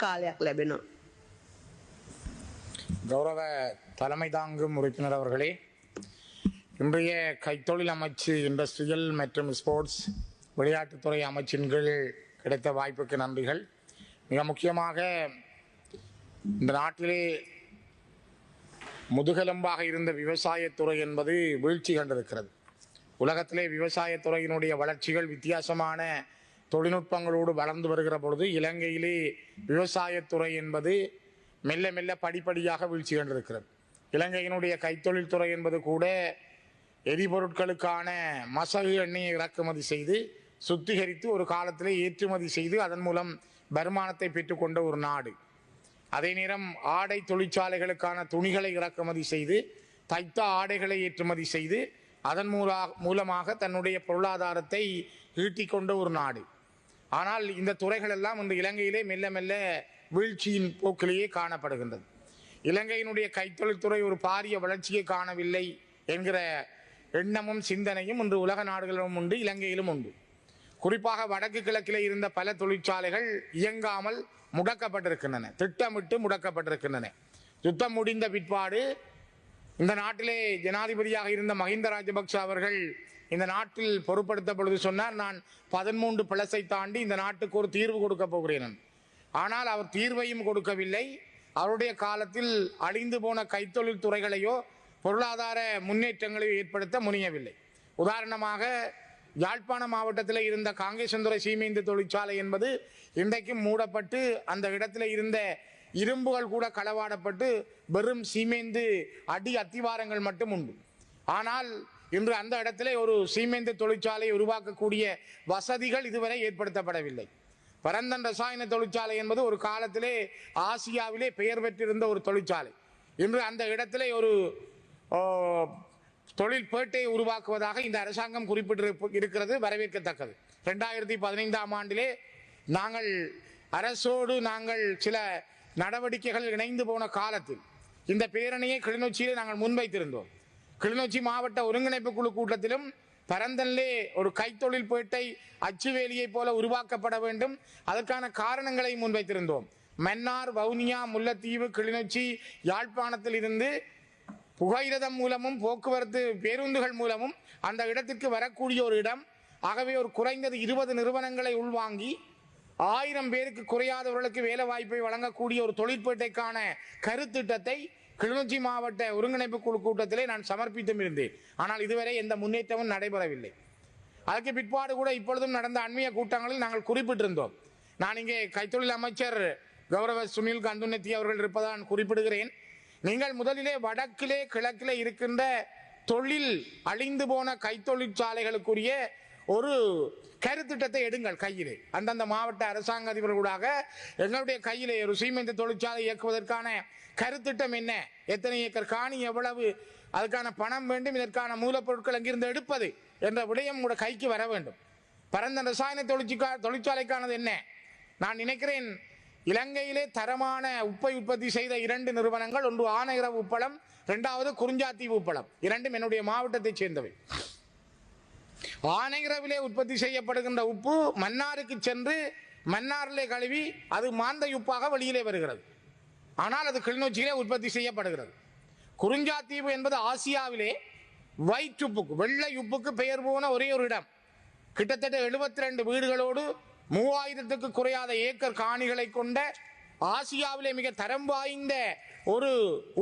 කාලයක් ලැබෙනවා. கௌரவ தலைமை தாங்கும் உறுப்பினர் அவர்களே, இன்றைய கைத்தொழில் அமைச்சு இண்டஸ்ட்ரியல் மற்றும் ஸ்போர்ட்ஸ் விளையாட்டுத்துறை அமைச்சின் கீழ் கிடைத்த வாய்ப்புக்கு நன்றிகள். மிக முக்கியமாக இந்த நாட்டிலே முதுகெலும்பாக இருந்த விவசாயத்துறை என்பது வீழ்ச்சி கண்டிருக்கிறது. உலகத்திலே விவசாயத்துறையினுடைய வளர்ச்சிகள் வித்தியாசமான தொழில்நுட்பங்களோடு வளர்ந்து வருகிற பொழுது இலங்கையிலே விவசாயத்துறை என்பது மெல்ல மெல்ல படிப்படியாக வீழ்ச்சி கண்டிருக்கிறது. இலங்கையினுடைய கைத்தொழில் துறை என்பது கூட எரிபொருட்களுக்கான மசகு எண்ணெயை இறக்குமதி செய்து சுத்திகரித்து ஒரு காலத்திலே ஏற்றுமதி செய்து அதன் மூலம் வருமானத்தை பெற்றுக்கொண்ட ஒரு நாடு. அதே நேரம் ஆடை தொழிற்சாலைகளுக்கான துணிகளை இறக்குமதி செய்து தைத்த ஆடைகளை ஏற்றுமதி செய்து அதன் மூலமாக தன்னுடைய பொருளாதாரத்தை ஈட்டிக் கொண்ட ஒரு நாடு. ஆனால் இந்த துறைகள் எல்லாம் இந்த இலங்கையிலே மெல்ல மெல்ல வீழ்ச்சியின் போக்கிலேயே காணப்படுகின்றது. இலங்கையினுடைய கைத்தொழில்துறை ஒரு பாரிய வளர்ச்சியை காணவில்லை என்கிற எண்ணமும் சிந்தனையும் இன்று உலக நாடுகளிலும் உண்டு, இலங்கையிலும் உண்டு. குறிப்பாக வடக்கு கிழக்கிலே இருந்த பல தொழிற்சாலைகள் இயங்காமல் முடக்கப்பட்டிருக்கின்றன, திட்டமிட்டு முடக்கப்பட்டிருக்கின்றன. யுத்தம் முடிந்த பிற்பாடு இந்த நாட்டிலே ஜனாதிபதியாக இருந்த மஹிந்த ராஜபக்ஷ அவர்கள் இந்த நாட்டில் பொறுப்படுத்த பொழுது சொன்னார், நான் 13 பிளஸை தாண்டி இந்த நாட்டுக்கு ஒரு தீர்வு கொடுக்க போகிறேன். ஆனால் அவர் தீர்வையும் கொடுக்கவில்லை. அவருடைய காலத்தில் அழிந்து போன கைத்தொழில் துறைகளையோ பொருளாதார முன்னேற்றங்களையோ ஏற்படுத்த முனையவில்லை. உதாரணமாக யாழ்ப்பாண மாவட்டத்தில் இருந்த காங்கேசந்துறை சீமேந்து தொழிற்சாலை என்பது இன்றைக்கும் மூடப்பட்டு அந்த இடத்துல இருந்த இரும்புகள் கூட களவாடப்பட்டு வெறும் சீமேந்து அடி அத்திவாரங்கள் மட்டும் உண்டு. ஆனால் இன்று அந்த இடத்திலே ஒரு சீமேந்து தொழிற்சாலையை உருவாக்கக்கூடிய வசதிகள் இதுவரை ஏற்படுத்தப்படவில்லை. பரந்தன் ரசாயன தொழிற்சாலை என்பது ஒரு காலத்திலே ஆசியாவிலே பெயர் பெற்றிருந்த ஒரு தொழிற்சாலை. இன்று அந்த இடத்திலே ஒரு தொழில் பேட்டையை உருவாக்குவதாக இந்த அரசாங்கம் குறிப்பிட்டு இருக்கிறது, வரவேற்கத்தக்கது. 2015ஆம் ஆண்டிலே நாங்கள் அரசோடு சில நடவடிக்கைகள் இணைந்து போன காலத்தில் இந்த பேரணியை கிளிநொச்சியிலே நாங்கள் முன்வைத்திருந்தோம். கிளிநொச்சி மாவட்ட ஒருங்கிணைப்பு குழு கூட்டத்திலும் பரந்தனிலே ஒரு கைத்தொழில் பேட்டை அச்சுவேலியை போல உருவாக்கப்பட வேண்டும், அதற்கான காரணங்களை முன்வைத்திருந்தோம். மன்னார், வவுனியா, முல்லைத்தீவு, கிளிநொச்சி, யாழ்ப்பாணத்தில் இருந்து புகையிரதம் மூலமும் போக்குவரத்து பேருந்துகள் மூலமும் அந்த இடத்திற்கு வரக்கூடிய ஒரு இடம். ஆகவே ஒரு குறைந்தது 20 நிறுவனங்களை உள்வாங்கி 1000 பேருக்கு குறையாதவர்களுக்கு வேலை வாய்ப்பை வழங்கக்கூடிய ஒரு தொழிற்பேட்டைக்கான கருத்திட்டத்தை கிளிநொச்சி மாவட்ட ஒருங்கிணைப்பு குழு கூட்டத்திலே நான் சமர்ப்பித்தும் இருந்தேன். ஆனால் இதுவரை எந்த முன்னேற்றமும் நடைபெறவில்லை. அதற்கு பிற்பாடு கூட இப்பொழுதும் நடந்த அண்மைய கூட்டங்களில் நாங்கள் குறிப்பிட்டிருந்தோம். நான் இங்கே கைத்தொழில் அமைச்சர் கௌரவ சுனில் கந்துநெத்தி அவர்கள் இருப்பதான் குறிப்பிடுகிறேன். நீங்கள் முதலிலே வடக்கிலே கிழக்கிலே இருக்கின்ற தொழில் அழிந்து போன கைத்தொழிற்சாலைகளுக்குரிய ஒரு கருத்திட்டத்தை எடுங்கள் கையிலே. அந்தந்த மாவட்ட அரசாங்க அதிபர்களாக எங்களுடைய கையிலே ஒரு சீமெந்து தொழிற்சாலை இயக்குவதற்கான கருத்திட்டம் என்ன, எத்தனை ஏக்கர் காணி, எவ்வளவு அதுக்கான பணம் வேண்டும், இதற்கான மூலப்பொருட்கள் எங்கிருந்து எடுப்பது என்ற விடயம் உங்களோட கைக்கு வர வேண்டும். பரந்த ரசாயன தொழிற்சாலைக்கானது என்ன? நான் நினைக்கிறேன் இலங்கையிலே தரமான உப்பை உற்பத்தி செய்த 2 நிறுவனங்கள், ஒன்று ஆனையிறவு உப்பளம், 2வது குறிஞ்சாத்தீவு உப்பளம். இரண்டும் என்னுடைய மாவட்டத்தை சேர்ந்தவை. ஆனையிறவிலே உற்பத்தி செய்யப்படுகின்ற உப்பு மன்னாருக்கு சென்று மன்னாரிலே கழுவி அது மாந்தை உப்பாக வெளியிலே வருகிறது. ஆனால் அது கிளிநொச்சியிலே உற்பத்தி செய்யப்படுகிறது. குறிஞ்சாத்தீவு என்பது ஆசியாவிலே ஒயிட் உப்புக்கு, வெள்ளை உப்புக்கு பெயர் போன ஒரே ஒரு இடம். கிட்டத்தட்ட 72 வீடுகளோடு 3000க்கு குறையாத ஏக்கர் காணிகளை கொண்ட ஆசியாவிலே மிக தரம் வாய்ந்த ஒரு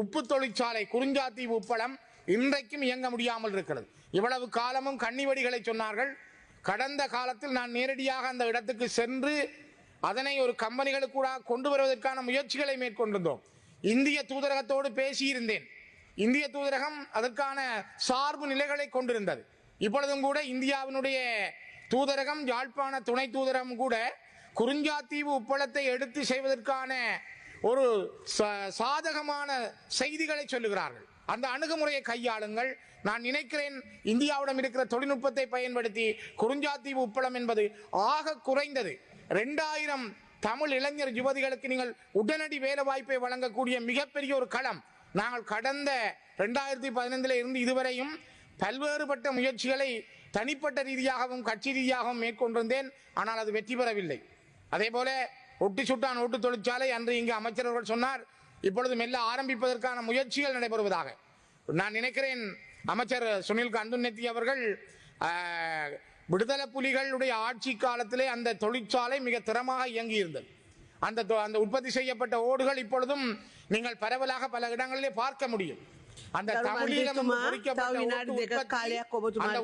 உப்பு தொழிற்சாலை குறிஞ்சாத்தீவு உப்பளம் இன்றைக்கும் இயங்க முடியாமல் இருக்கிறது. இவ்வளவு காலமும் கன்னிவடிகளை சொன்னார்கள். கடந்த காலத்தில் நான் நேரடியாக அந்த இடத்துக்கு சென்று அதனை ஒரு கம்பெனிகளுக்கு கொண்டு வருவதற்கான முயற்சிகளை மேற்கொண்டிருந்தோம். இந்திய தூதரகத்தோடு பேசியிருந்தேன். இந்திய தூதரகம் அதற்கான சார்பு நிலைகளை கொண்டிருந்தது. இப்பொழுதும் கூட இந்தியாவினுடைய தூதரகம், யாழ்ப்பாண துணை தூதரகம் கூட குறிஞ்சாத்தீவு உப்பளத்தை எடுத்து செய்வதற்கான ஒரு சாதகமான செய்திகளை சொல்லுகிறார்கள். அந்த அணுகுமுறையை கையாளுங்கள். நான் நினைக்கிறேன் இந்தியாவிடம் இருக்கிற தொழில்நுட்பத்தை பயன்படுத்தி குறிஞ்சாத்தீவு உப்பளம் என்பது ஆக குறைந்தது 2000 தமிழ் இளைஞர் யுவதிகளுக்கு நீங்கள் உடனடி வேலை வாய்ப்பை வழங்கக்கூடிய மிகப்பெரிய ஒரு களம். நாங்கள் கடந்த 2015 இருந்து இதுவரையும் பல்வேறுபட்ட முயற்சிகளை தனிப்பட்ட ரீதியாகவும் கட்சி ரீதியாகவும் மேற்கொண்டிருந்தேன். ஆனால் அது வெற்றி பெறவில்லை. அதே போல ஒட்டி சுட்டான் ஓட்டு தொழிற்சாலை அன்று இங்கு அமைச்சர் அவர்கள் சொன்னார், இப்பொழுது மெல்ல ஆரம்பிப்பதற்கான முயற்சிகள் நடைபெறுவதாக. நான் நினைக்கிறேன் அமைச்சர் சுனில் கந்துநெத்தி அவர்கள் விடுதலை புலிகளுடைய ஆட்சி காலத்திலே அந்த தொழிற்சாலை மிக திறமாக இயங்கியிருந்தது. அந்த உற்பத்தி செய்யப்பட்ட ஓடுகள் இப்பொழுதும் நீங்கள் பரவலாக பல இடங்களிலே பார்க்க முடியும். அந்த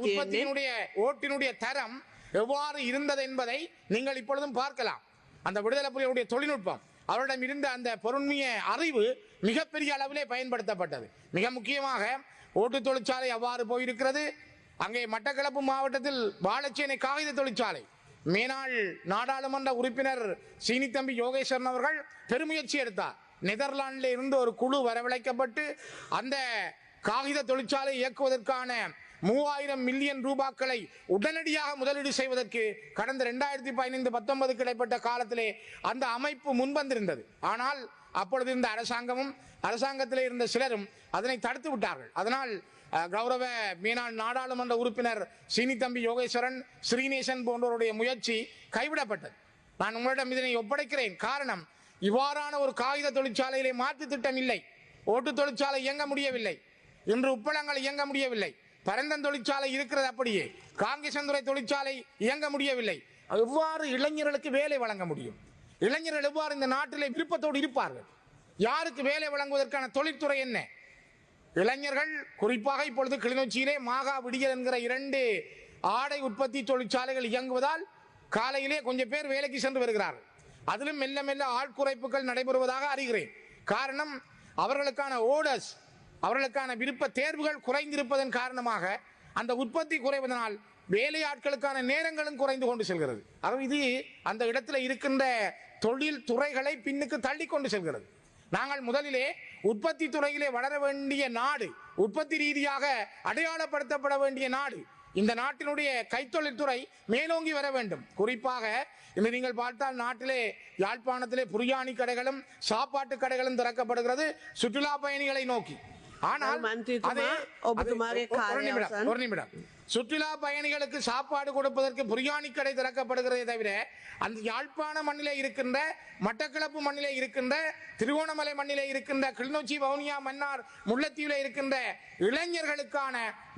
உற்பத்தியினுடைய ஓட்டினுடைய தரம் எவ்வாறு இருந்தது என்பதை நீங்கள் இப்பொழுதும் பார்க்கலாம். அந்த விடுதலை புலிகளுடைய தொழில்நுட்பம், அவரிடம் இருந்த அந்த பொருண்மைய அறிவு மிகப்பெரிய அளவிலே பயன்படுத்தப்பட்டது. மிக முக்கியமாக ஓட்டு தொழிற்சாலை அவ்வாறு போயிருக்கிறது. அங்கே மட்டக்களப்பு மாவட்டத்தில் வாழைச்சேனை காகித தொழிற்சாலை மேனாள் நாடாளுமன்ற உறுப்பினர் சீனித்தம்பி யோகேஸ்வரன் அவர்கள் பெருமுயற்சி எடுத்தார். நெதர்லாந்தில் இருந்து ஒரு குழு வரவழைக்கப்பட்டு அந்த காகித தொழிற்சாலை இயக்குவதற்கான 3000 மில்லியன் ரூபாய்களை உடனடியாக முதலீடு செய்வதற்கு கடந்த 2015-19 இடைப்பட்ட காலத்திலே அந்த அமைப்பு முன்வந்திருந்தது. ஆனால் அப்பொழுது இருந்த அரசாங்கத்திலே இருந்த சிலரும் அதனை தடுத்து விட்டார்கள். அதனால் கௌரவ மேனாள் நாடாளுமன்ற உறுப்பினர் சீனித்தம்பி யோகேஸ்வரன், ஸ்ரீநேசன் போன்றவருடைய முயற்சி கைவிடப்பட்டது. நான் உங்களிடம் இதனை ஒப்படைக்கிறேன். காரணம், இவ்வாறான ஒரு காகித தொழிற்சாலையிலே மாற்று திட்டம் இல்லை. ஓட்டு தொழிற்சாலை இயங்க முடியவில்லை. இன்று உப்பளங்கள் இயங்க முடியவில்லை. பரந்தன் தொழிற்சாலை இருக்கிறது அப்படியே. காங்கேசந்துறை தொழிற்சாலை இயங்க முடியவில்லை. எவ்வாறு இளைஞர்களுக்கு வேலை வழங்க முடியும்? இளைஞர்கள் எவ்வாறு இந்த நாட்டிலே விருப்பத்தோடு இருப்பார்கள்? யாருக்கு வேலை வழங்குவதற்கான தொழில்துறை என்ன? இளைஞர்கள் குறிப்பாக இப்பொழுது கிளிநொச்சியிலே மாகா விடியல் என்கிற 2 ஆடை உற்பத்தி தொழிற்சாலைகள் இயங்குவதால் காலையிலே கொஞ்சம் பேர் வேலைக்கு சென்று வருகிறார்கள். அதிலும் மெல்ல மெல்ல ஆட்குறைப்புகள் நடைபெறுவதாக அறிகிறேன். காரணம், அவர்களுக்கான ஓர்டர்ஸ், அவர்களுக்கான விருப்ப தேர்வுகள் குறைந்திருப்பதன் காரணமாக அந்த உற்பத்தி குறைவதனால் வேலையாட்களுக்கான நேரங்களும் குறைந்து கொண்டு செல்கிறது. இது அந்த இடத்துல இருக்கின்ற தொழில் துறைகளை பின்னுக்கு தள்ளி கொண்டு செல்கிறது. நாங்கள் முதலிலே உற்பத்தி துறையிலே வளர வேண்டிய நாடு, உற்பத்தி ரீதியாக அடையாளப்படுத்தப்பட வேண்டிய நாடு. இந்த நாட்டினுடைய கைத்தொழில் துறை மேலோங்கி வர வேண்டும். குறிப்பாக இன்று நீங்கள் பார்த்தால் நாட்டிலே யாழ்ப்பாணத்திலே புரியாணி கடைகளும் சாப்பாட்டு கடைகளும் திறக்கப்படுகிறது சுற்றுலா பயணிகளை நோக்கி. ஆனால் ஒரு நிமிடம், சுற்றுலா பயணிகளுக்கு சாப்பாடு கொடுப்பதற்கு புரியாணி கடை திறக்கப்படுகிறதே தவிர அந்த யாழ்ப்பாண மண்ணிலே இருக்கின்ற, மட்டக்களப்பு மண்ணிலே இருக்கின்ற, திருகோணமலை மண்ணிலே இருக்கின்ற, கிளிநொச்சி, வவுனியா, மன்னார், முல்லைத்தீவிலே இருக்கின்ற இளைஞர்களுக்கான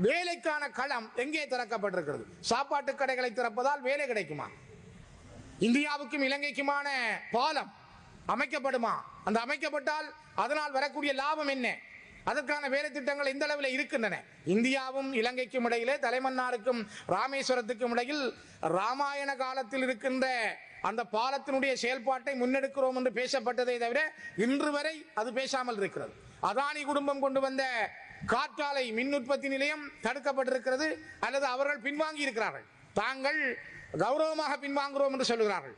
வேலைக்கான களம் எங்கே திறக்கப்பட்டிருக்கிறது? சாப்பாட்டு கடைகளை திறப்பதால் வேலை கிடைக்குமா? இந்தியாவுக்கும் இலங்கைக்குமான பாலம் அமைக்கப்படுமா? அந்த அமைக்கப்பட்டால் அதனால் வரக்கூடிய லாபம் என்ன? அதற்கான வேலை திட்டங்கள் எந்த அளவில் இருக்கின்றன? இந்தியாவும் இலங்கைக்கும் இடையிலே, தலைமன்னாருக்கும் ராமேஸ்வரத்துக்கும் இடையில் ராமாயண காலத்தில் இருக்கின்ற அந்த பாலத்தினுடைய செயல்பாட்டை முன்னெடுக்கிறோம் என்று பேசப்பட்டதை தவிர இன்று வரை அது பேசாமல் இருக்கிறது. அதானி குடும்பம் கொண்டு வந்த காற்றாலை மின் உற்பத்தி நிலையம் தடுக்கப்பட்டிருக்கிறது, அல்லது அவர்கள் பின்வாங்கி இருக்கிறார்கள். தாங்கள் கௌரவமாக பின்வாங்குகிறோம் என்று சொல்லுகிறார்கள்.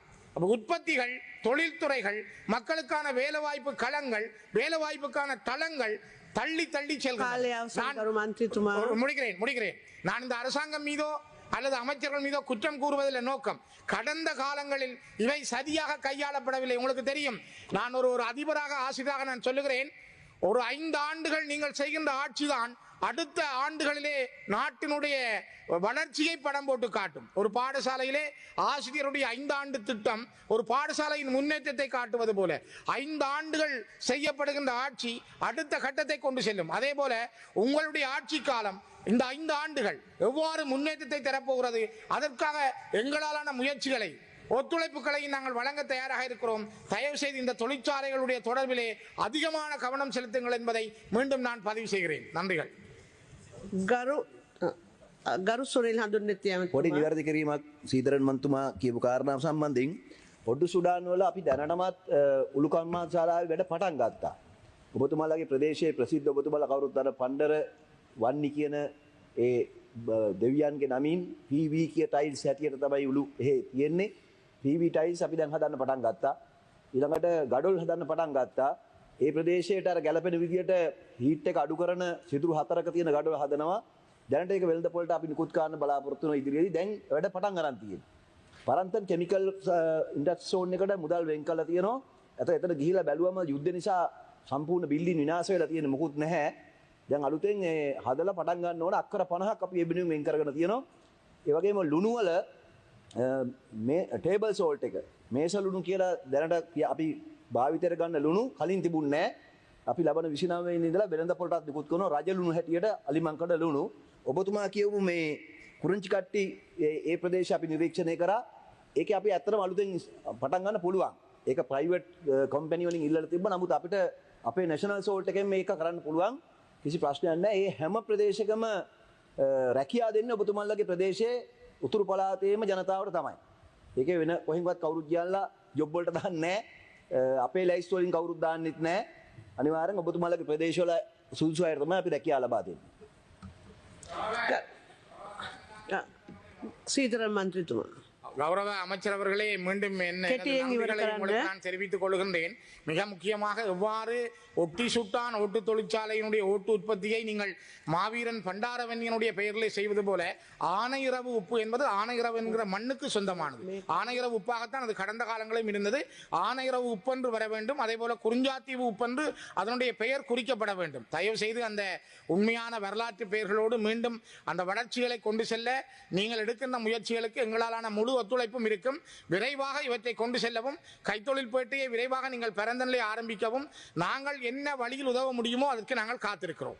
உற்பத்திகள், தொழில்துறைகள், மக்களுக்கான வேலைவாய்ப்பு களங்கள், வேலைவாய்ப்புக்கான தளங்கள் தள்ளி தள்ளி முடிக்கிறேன். நான் இந்த அரசாங்கம் மீதோ அல்லது அமைச்சர்கள் மீதோ குற்றம் கூறுவதில் நோக்கம், கடந்த காலங்களில் இவை சரியாக கையாளப்படவில்லை. உங்களுக்கு தெரியும், நான் ஒரு அதிபராக ஆசிரியராக நான் சொல்லுகிறேன், ஒரு 5 ஆண்டுகள் நீங்கள் செய்கின்ற ஆட்சிதான் அடுத்த ஆண்டுகளிலே நாட்டினுடைய வளர்ச்சியை படம் போட்டு காட்டும். ஒரு பாடசாலையிலே ஆசிரியருடைய 5 ஆண்டு திட்டம் ஒரு பாடசாலையின் முன்னேற்றத்தை காட்டுவது போல 5 ஆண்டுகள் செய்யப்படுகின்ற ஆட்சி அடுத்த கட்டத்தை கொண்டு செல்லும். அதே போல உங்களுடைய ஆட்சி காலம் இந்த 5 ஆண்டுகள் எவ்வாறு முன்னேற்றத்தை தரப்போகிறது, அதற்காக எங்களாலான முயற்சிகளை, ஒத்துழைப்புகளை நாங்கள் வழங்க தயாராக இருக்கிறோம். தயவு செய்து இந்த தொழிற்சாலைகளுடைய தொடர்பிலே அதிகமான கவனம் செலுத்துங்கள் என்பதை மீண்டும் நான் பதிவு செய்கிறேன். நன்றிகள். ගරු සුනිල් හඳුන්වන්නේ පොඩි නිවැරදි කිරීමක් සීතරන් මන්තුමා කියපු කාරණාව සම්බන්ධයෙන් පොඩ්ඩු සුඩාන් වල අපි දැනටමත් උළු කර්මාන්තශාලාවේ වැඩ පටන් ගත්තා. ඔබතුමාලාගේ ප්‍රදේශයේ ප්‍රසිද්ධ ඔබතුමාලා කවුරුත් අර පණ්ඩර වන්නි කියන ඒ දෙවියන්ගේ නමින් PV කිය ටයිල්ස් හැටියට තමයි උළු එහෙ තියෙන්නේ. PV ටයිල්ස් අපි දැන් හදන්න පටන් ගත්තා. ඊළඟට ගඩොල් හදන්න පටන් ගත්තා. ඒ ප්‍රදේශයට අර ගැළපෙන විදියට හීට් එක අඩු කරන සිදුරු 4ක තියෙන ගඩොල් හදනවා. දැනට ඒක වෙළඳ පොළට අපි නිකුත් කරන්න බලාපොරොත්තු වෙන ඉදිරියේදී දැන් වැඩ පටන් ගන්න තියෙනවා. පරන්තන් කෙමිකල් ඉන්ඩස්ට්‍රි සෝන් එකට මුදල් වෙන් කරලා තියෙනවා. එතන ගිහිලා බැලුවම යුද්ධ නිසා සම්පූර්ණ බිල්ඩින් විනාශ වෙලා තියෙන මොකුත් නැහැ. දැන් අලුතෙන් ඒ හදලා පටන් ගන්න ඕන අක්කර 50ක් අපි ඒ බිනුවෙන් වෙන් කරගෙන තියෙනවා. ඒ වගේම ලුණු වල මේ ටේබල් සෝල්ට් එක මේස ලුණු කියලා දැනට අපි භාවිතයට ගන්න ලුණු කලින් තිබුණේ නැහැ. අපි ලබන 29 වෙනිදා ඉඳලා වෙළඳ පොළටත් නිකුත් කරන රජ ලුණු හැටියට අලිමංකඩ ලුණු. ඔබතුමා කියවපු මේ කුරුංචි කට්ටි ඒ ප්‍රදේශය අපි නිරීක්ෂණය කරා. ඒකේ අපි ඇත්තටම අලුතෙන් පටන් ගන්න පුළුවන්. ඒක ප්‍රයිවට් කම්පැනි වලින් ඉල්ලලා තිබ්බා. නමුත් අපිට අපේ නැෂනල් සෝල්ට් එකෙන් මේක කරන්න පුළුවන්. කිසි ප්‍රශ්නයක් නැහැ. මේ හැම ප්‍රදේශයකම රැකියාව දෙන්නේ ඔබතුමාලගේ ප්‍රදේශයේ උතුරු පළාතේම ජනතාවට තමයි. ඒකේ වෙන කොහෙන්වත් කවුරුත් ගියල්ලා ජොබ් වලට දාන්නේ නැහැ. අපේ ලයිස්ට් වලින් කවුරුත් දාන්නෙත් නැහැ. අනිවාර්යෙන් ඔබතුමාලගේ ප්‍රදේශවල සුදුසු අයට තමයි අපි රැකියාව ලබා දෙන්නේ. සීතරන් මන්ත්‍රීතුමා. கௌரவ அமைச்சர் அவர்களே மீண்டும் என்ன நன்றிகளை உங்களுக்கு நான் தெரிவித்துக் கொள்கின்றேன். மிக முக்கியமாக எவ்வாறு ஒட்டி சுட்டான் ஓட்டு தொழிற்சாலையினுடைய ஓட்டு உற்பத்தியை நீங்கள் மாவீரன் பண்டாரவன்யனுடைய பெயரிலே செய்வது போல ஆனையிறவு உப்பு என்பது ஆனையிறவு என்கிற மண்ணுக்கு சொந்தமானது. ஆனையிறவு உப்பாகத்தான் அது கடந்த காலங்களிலும் இருந்தது. ஆனையிறவு உப்பென்று வர வேண்டும். அதே போல குறிஞ்சாத்தீவு உப்பென்று அதனுடைய பெயர் குறிக்கப்பட வேண்டும். தயவு செய்து அந்த உண்மையான வரலாற்று பெயர்களோடு மீண்டும் அந்த வளர்ச்சிகளை கொண்டு செல்ல நீங்கள் எடுக்கின்ற முயற்சிகளுக்கு எங்களாலான முழு ஒத்துழைப்பும் இருக்கும். விரைவாக இவற்றை கொண்டு செல்லவும் கைத்தொழில் பேட்டையை விரைவாக நீங்கள் பரந்தனிலே ஆரம்பிக்கவும் நாங்கள் என்ன வழியில் உதவ முடியுமோ அதற்கு நாங்கள் காத்திருக்கிறோம்.